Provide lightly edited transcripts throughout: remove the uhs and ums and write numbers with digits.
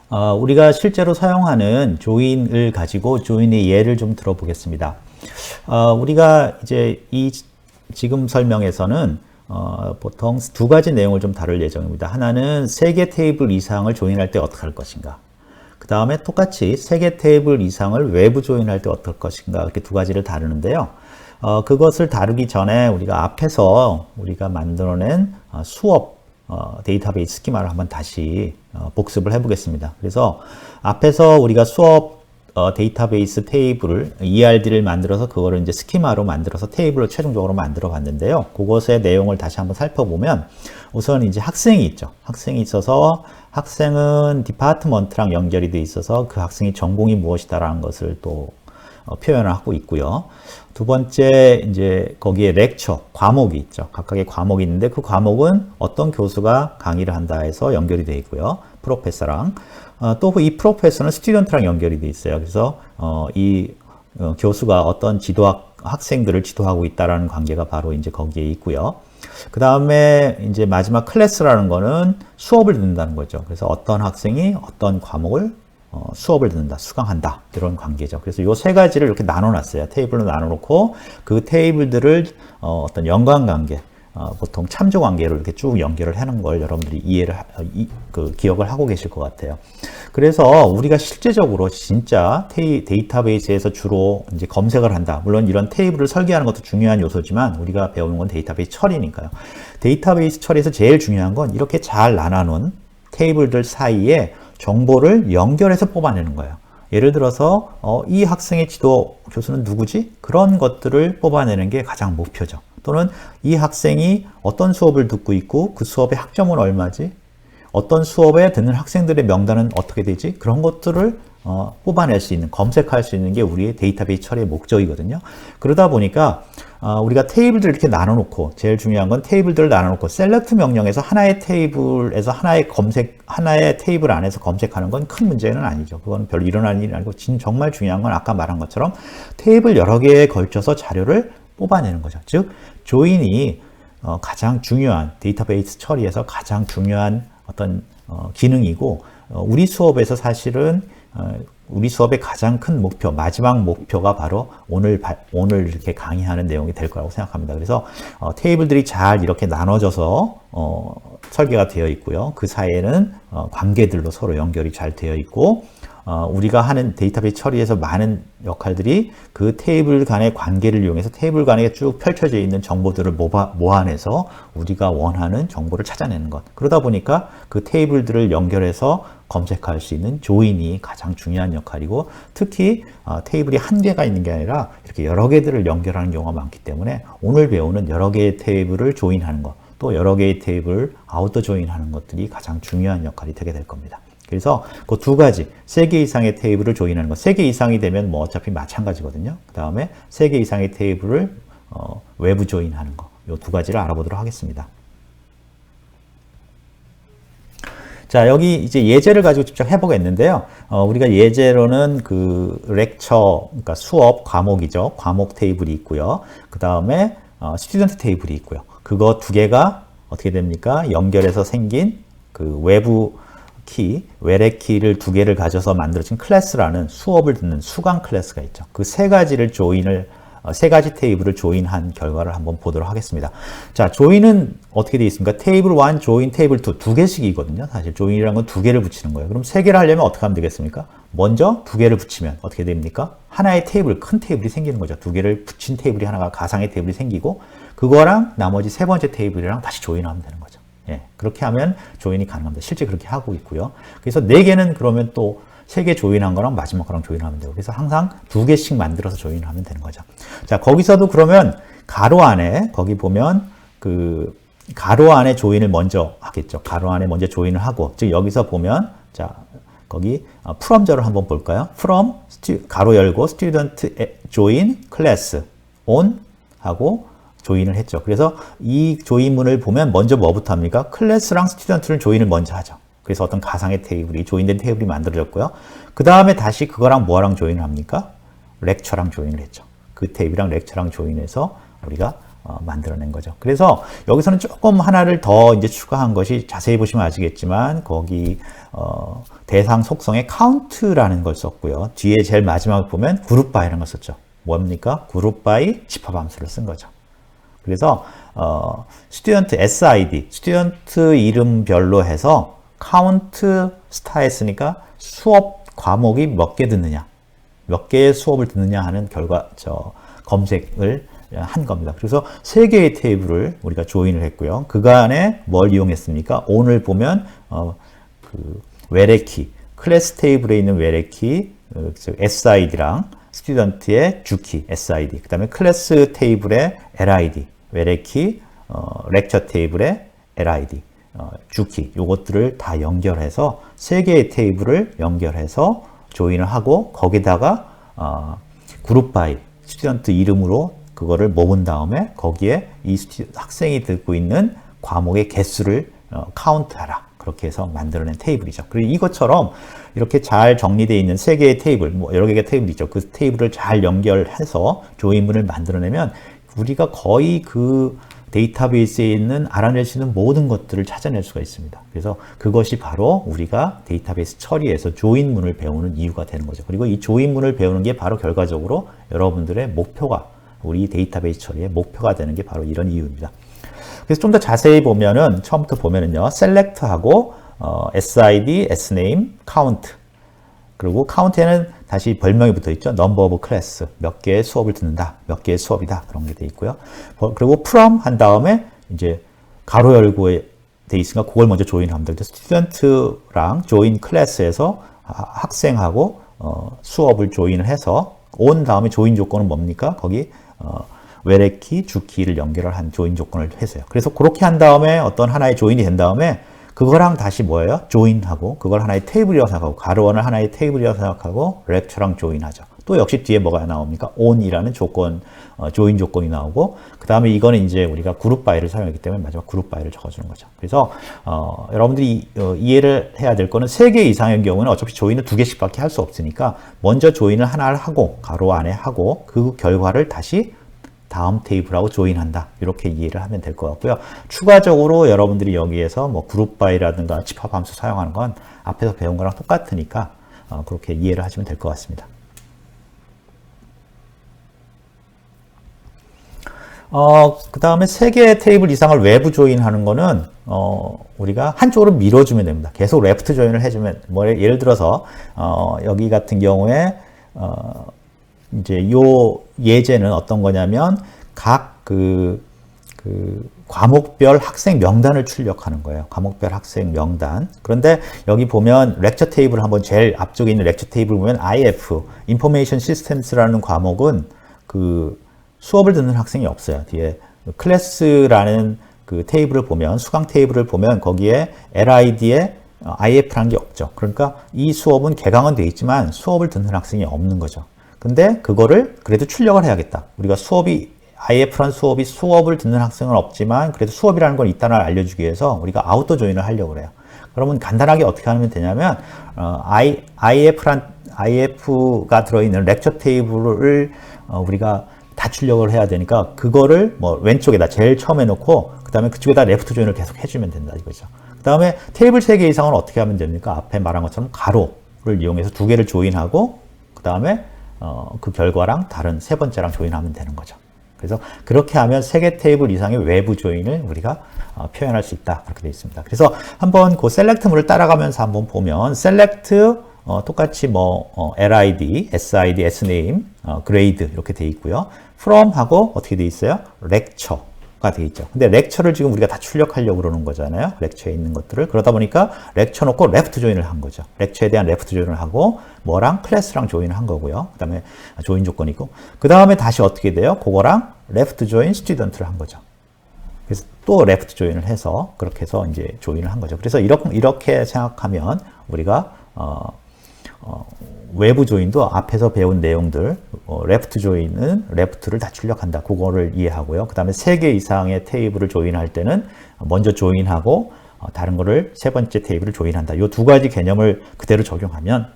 우리가 실제로 사용하는 조인을 가지고 조인의 예를 좀 들어보겠습니다. 우리가 이제 지금 설명에서는 보통 두 가지 내용을 좀 다룰 예정입니다. 하나는 세 개 테이블 이상을 조인할 때 어떻게 할 것인가. 그 다음에 똑같이 세 개 테이블 이상을 외부 조인할 때 어떨 것인가. 이렇게 두 가지를 다루는데요. 그것을 다루기 전에 우리가 앞에서 우리가 만들어낸 수업 데이터베이스 스키마를 한번 다시 복습을 해보겠습니다. 그래서 앞에서 우리가 수업 데이터베이스 테이블을 ERD를 만들어서 그거를 이제 스키마로 만들어서 테이블을 최종적으로 만들어 봤는데요. 그것의 내용을 다시 한번 살펴보면 우선 이제 학생이 있죠. 학생이 있어서 학생은 디파트먼트랑 연결이 돼 있어서 그 학생이 전공이 무엇이다라는 것을 또 표현을 하고 있고요. 두 번째 이제 거기에 렉처, 과목이 있죠. 각각의 과목이 있는데 그 과목은 어떤 교수가 강의를 한다 해서 연결이 되어 있고요. 프로페서랑 또 이 프로페서는 스튜던트랑 연결이 되어 있어요. 그래서 이 교수가 어떤 학생들을 지도하고 있다라는 관계가 바로 이제 거기에 있고요. 그 다음에 이제 마지막 클래스라는 거는 수업을 듣는다는 거죠. 그래서 어떤 학생이 어떤 과목을 수업을 듣는다, 수강한다 이런 관계죠. 그래서 이 세 가지를 이렇게 나눠놨어요. 테이블로 나눠놓고 그 테이블들을 어떤 연관관계, 보통 참조관계로 이렇게 쭉 연결을 하는 걸 여러분들이 기억을 하고 계실 것 같아요. 그래서 우리가 실제적으로 진짜 데이터베이스에서 주로 이제 검색을 한다. 물론 이런 테이블을 설계하는 것도 중요한 요소지만 우리가 배우는 건 데이터베이스 처리니까요. 데이터베이스 처리에서 제일 중요한 건 이렇게 잘 나눠놓은 테이블들 사이에 정보를 연결해서 뽑아내는 거예요. 예를 들어서 이 학생의 지도 교수는 누구지? 그런 것들을 뽑아내는 게 가장 목표죠. 또는 이 학생이 어떤 수업을 듣고 있고 그 수업의 학점은 얼마지? 어떤 수업에 듣는 학생들의 명단은 어떻게 되지? 그런 것들을 뽑아낼 수 있는, 검색할 수 있는 게 우리의 데이터베이스 처리의 목적이거든요. 그러다 보니까 우리가 테이블들을 이렇게 나눠놓고, 제일 중요한 건 테이블들을 나눠놓고 셀렉트 명령에서 하나의 테이블에서 하나의 테이블 안에서 검색하는 건 큰 문제는 아니죠. 그건 별로 일어나는 일이 아니고 정말 중요한 건 아까 말한 것처럼 테이블 여러 개에 걸쳐서 자료를 뽑아내는 거죠. 즉 조인이 가장 중요한 데이터베이스 처리에서 가장 중요한 어떤 기능이고, 우리 수업에서 사실은 우리 수업의 가장 큰 목표, 마지막 목표가 바로 오늘 이렇게 강의하는 내용이 될 거라고 생각합니다. 그래서 테이블들이 잘 이렇게 나눠져서 설계가 되어 있고요. 그 사이에는 관계들로 서로 연결이 잘 되어 있고, 우리가 하는 데이터베이스 처리에서 많은 역할들이 그 테이블 간의 관계를 이용해서 테이블 간에 쭉 펼쳐져 있는 정보들을 모아내서 우리가 원하는 정보를 찾아내는 것. 그러다 보니까 그 테이블들을 연결해서 검색할 수 있는 조인이 가장 중요한 역할이고, 특히 테이블이 한 개가 있는 게 아니라 이렇게 여러 개들을 연결하는 경우가 많기 때문에 오늘 배우는 여러 개의 테이블을 조인하는 것, 또 여러 개의 테이블 아우터 조인하는 것들이 가장 중요한 역할이 되게 될 겁니다. 그래서 그 두 가지, 3개 이상의 테이블을 조인하는 것, 3개 이상이 되면 뭐 어차피 마찬가지거든요. 그 다음에 3개 이상의 테이블을 외부 조인하는 것, 이 두 가지를 알아보도록 하겠습니다. 자, 여기 이제 예제를 가지고 직접 해보겠는데요. 우리가 예제로는 그 렉처, 그러니까 수업 과목이죠. 과목 테이블이 있고요. 그 다음에 스튜던트 테이블이 있고요. 그거 두 개가 어떻게 됩니까? 연결해서 생긴 그 외부 키, 외래 키를 두 개를 가져서 만들어진 클래스라는 수업을 듣는 수강 클래스가 있죠. 그 세 가지를 세 가지 테이블을 조인한 결과를 한번 보도록 하겠습니다. 자, 조인은 어떻게 되어 있습니까? 테이블 1, 조인, 테이블 2, 두 개씩이거든요. 사실 조인이라는 건 두 개를 붙이는 거예요. 그럼 세 개를 하려면 어떻게 하면 되겠습니까? 먼저 두 개를 붙이면 어떻게 됩니까? 하나의 테이블, 큰 테이블이 생기는 거죠. 두 개를 붙인 테이블이 하나가 가상의 테이블이 생기고, 그거랑 나머지 세 번째 테이블이랑 다시 조인하면 되는 거죠. 예, 그렇게 하면 조인이 가능합니다. 실제 그렇게 하고 있고요. 그래서 네 개는 그러면 또 세 개 조인한 거랑 마지막 거랑 조인하면 되고, 그래서 항상 두 개씩 만들어서 조인하면 되는 거죠. 자, 거기서도 그러면 가로 안에, 거기 보면 그 가로 안에 조인을 먼저 하겠죠. 가로 안에 먼저 조인을 하고, 즉 여기서 보면, 자, 거기 from절을 한번 볼까요? from 가로 열고 student join class on 하고 조인을 했죠. 그래서 이 조인문을 보면 먼저 뭐부터 합니까? 클래스랑 스튜던트를 조인을 먼저 하죠. 그래서 어떤 가상의 테이블이, 조인된 테이블이 만들어졌고요. 그 다음에 다시 그거랑 뭐랑 조인을 합니까? 렉처랑 조인을 했죠. 그 테이블이랑 렉처랑 조인해서 우리가 만들어낸 거죠. 그래서 여기서는 조금 하나를 더 이제 추가한 것이 자세히 보시면 아시겠지만 거기 대상 속성에 count라는 걸 썼고요. 뒤에 제일 마지막에 보면 group by라는 걸 썼죠. 뭡니까? group by 집합 함수를 쓴 거죠. 그래서 student SID, student 이름별로 해서 count 스타 했으니까 수업 과목이 몇 개 듣느냐, 몇 개의 수업을 듣느냐 하는 결과 검색을 한 겁니다. 그래서 세 개의 테이블을 우리가 조인을 했고요. 그간에 뭘 이용했습니까? 오늘 보면 그 외래키, 클래스 테이블에 있는 외래키 SID랑 스튜던트의 주키 SID, 그 다음에 클래스 테이블의 LID, 외래키, 렉처 테이블의 LID, 주키, 요것들을 다 연결해서 세 개의 테이블을 연결해서 조인을 하고 거기다가 그룹 바이 스튜던트 이름으로 그거를 모은 다음에 거기에 이 학생이 듣고 있는 과목의 개수를 카운트하라. 그렇게 해서 만들어낸 테이블이죠. 그리고 이것처럼 이렇게 잘 정리되어 있는 세 개의 테이블, 뭐 여러 개의 테이블이 있죠. 그 테이블을 잘 연결해서 조인문을 만들어내면 우리가 거의 그 데이터베이스에 있는 알아낼 수 있는 모든 것들을 찾아낼 수가 있습니다. 그래서 그것이 바로 우리가 데이터베이스 처리에서 조인문을 배우는 이유가 되는 거죠. 그리고 이 조인문을 배우는 게 바로 결과적으로 여러분들의 목표가, 우리 데이터베이스 처리의 목표가 되는 게 바로 이런 이유입니다. 그래서 좀 더 자세히 보면은 처음부터 보면은요, select하고 SID, SName, count, 그리고 count에는 다시 별명이 붙어 있죠. number of class, 몇 개의 수업을 듣는다, 몇 개의 수업이다, 그런 게 돼 있고요. 그리고 from 한 다음에 이제 가로 열고 돼 있으니까 그걸 먼저 조인하면 되죠. student랑 join class에서 학생하고 수업을 조인을 해서 on 다음에 조인 조건은 뭡니까? 거기 외래키, 주키를 연결을 한 조인 조건을 해서요. 그래서 그렇게 한 다음에 어떤 하나의 조인이 된 다음에 그거랑 다시 뭐예요? 조인하고 그걸 하나의 테이블이라고 생각하고 가로원을 하나의 테이블이라고 생각하고 렉처랑 조인하죠. 또 역시 뒤에 뭐가 나옵니까? on이라는 조건, 조인 조건이 나오고 그 다음에 이거는 이제 우리가 그룹 바이를 사용했기 때문에 마지막 그룹 바이를 적어주는 거죠. 그래서 여러분들이 이해를 해야 될 거는 3개 이상의 경우는 어차피 조인을 2개씩밖에 할 수 없으니까 먼저 조인을 하나를 하고 가로 안에 하고 그 결과를 다시 다음 테이블하고 조인한다. 이렇게 이해를 하면 될 것 같고요. 추가적으로 여러분들이 여기에서 뭐 그룹 바이라든가 집합 함수 사용하는 건 앞에서 배운 거랑 똑같으니까 그렇게 이해를 하시면 될 것 같습니다. 그 다음에 3개의 테이블 이상을 외부 조인하는 거는 우리가 한쪽으로 밀어주면 됩니다. 계속 레프트 조인을 해주면 뭐 예를 들어서 여기 같은 경우에 이제 요 예제는 어떤 거냐면 각 그 과목별 학생 명단을 출력하는 거예요. 과목별 학생 명단. 그런데 여기 보면 렉처 테이블 한번 제일 앞쪽에 있는 렉처 테이블 보면 IF, Information Systems라는 과목은 그 수업을 듣는 학생이 없어요. 뒤에 클래스라는 그 테이블을 보면, 수강 테이블을 보면 거기에 LID에 IF라는 게 없죠. 그러니까 이 수업은 개강은 돼 있지만 수업을 듣는 학생이 없는 거죠. 근데 그거를 그래도 출력을 해야겠다. 우리가 IF라는 수업을 듣는 학생은 없지만 그래도 수업이라는 건 있다는 걸 알려주기 위해서 우리가 아우터 조인을 하려고 그래요. 그러면 간단하게 어떻게 하면 되냐면 IF가 들어있는 렉처 테이블을 우리가 다 출력을 해야 되니까 그거를 뭐 왼쪽에다 제일 처음에 놓고 그 다음에 그쪽에다 레프트 조인을 계속 해주면 된다 이거죠. 그 다음에 테이블 3개 이상은 어떻게 하면 됩니까? 앞에 말한 것처럼 가로를 이용해서 2개를 조인하고 그 다음에 그 결과랑 다른 세 번째랑 조인하면 되는 거죠. 그래서 그렇게 하면 3개 테이블 이상의 외부 조인을 우리가 표현할 수 있다. 그렇게 되어 있습니다. 그래서 한번 그 셀렉트문을 따라가면서 한번 보면 셀렉트 똑같이 뭐 LID, SID, SName, grade 이렇게 되어 있고요. from하고 어떻게 되어 있어요? lecture가 되어 있죠. 근데 lecture를 지금 우리가 다 출력하려고 그러는 거잖아요. lecture에 있는 것들을. 그러다 보니까 lecture 놓고 left 조인을 한 거죠. lecture에 대한 left 조인을 하고 뭐랑 클래스랑 조인을 한 거고요. 그 다음에 조인 조건이고 그 다음에 다시 어떻게 돼요? 그거랑 left 조인 student를 한 거죠. 그래서 또 left 조인을 해서 그렇게 해서 이제 조인을 한 거죠. 그래서 이렇게 생각하면 우리가 외부 조인도 앞에서 배운 내용들, 레프트 조인은 레프트를 다 출력한다. 그거를 이해하고요. 그 다음에 3개 이상의 테이블을 조인할 때는 먼저 조인하고 다른 거를 세 번째 테이블을 조인한다. 이 2가지 개념을 그대로 적용하면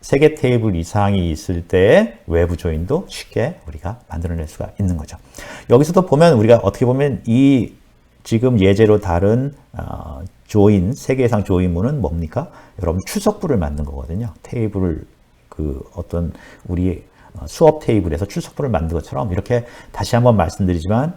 3개 테이블 이상이 있을 때 외부 조인도 쉽게 우리가 만들어낼 수가 있는 거죠. 여기서도 보면 우리가 어떻게 보면 이 지금 예제로 다른 조인, 3개 이상 조인문은 뭡니까? 여러분 출석부를 만든 거거든요. 테이블을 어떤 우리 수업 테이블에서 출석부를 만든 것처럼 이렇게 다시 한번 말씀드리지만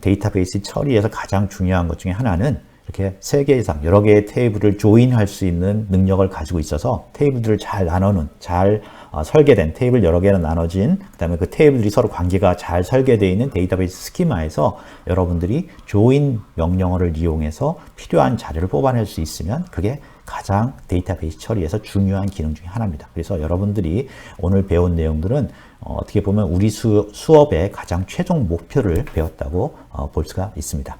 데이터베이스 처리에서 가장 중요한 것 중에 하나는 이렇게 3개 이상 여러 개의 테이블을 조인할 수 있는 능력을 가지고 있어서 테이블들을 잘 나누는, 잘 설계된 테이블 여러 개로 나눠진, 그다음에 그 테이블들이 서로 관계가 잘 설계되어 있는 데이터베이스 스키마에서 여러분들이 조인 명령어를 이용해서 필요한 자료를 뽑아낼 수 있으면 그게 가장 데이터베이스 처리에서 중요한 기능 중에 하나입니다. 그래서 여러분들이 오늘 배운 내용들은 어떻게 보면 우리 수업의 가장 최종 목표를 배웠다고 볼 수가 있습니다.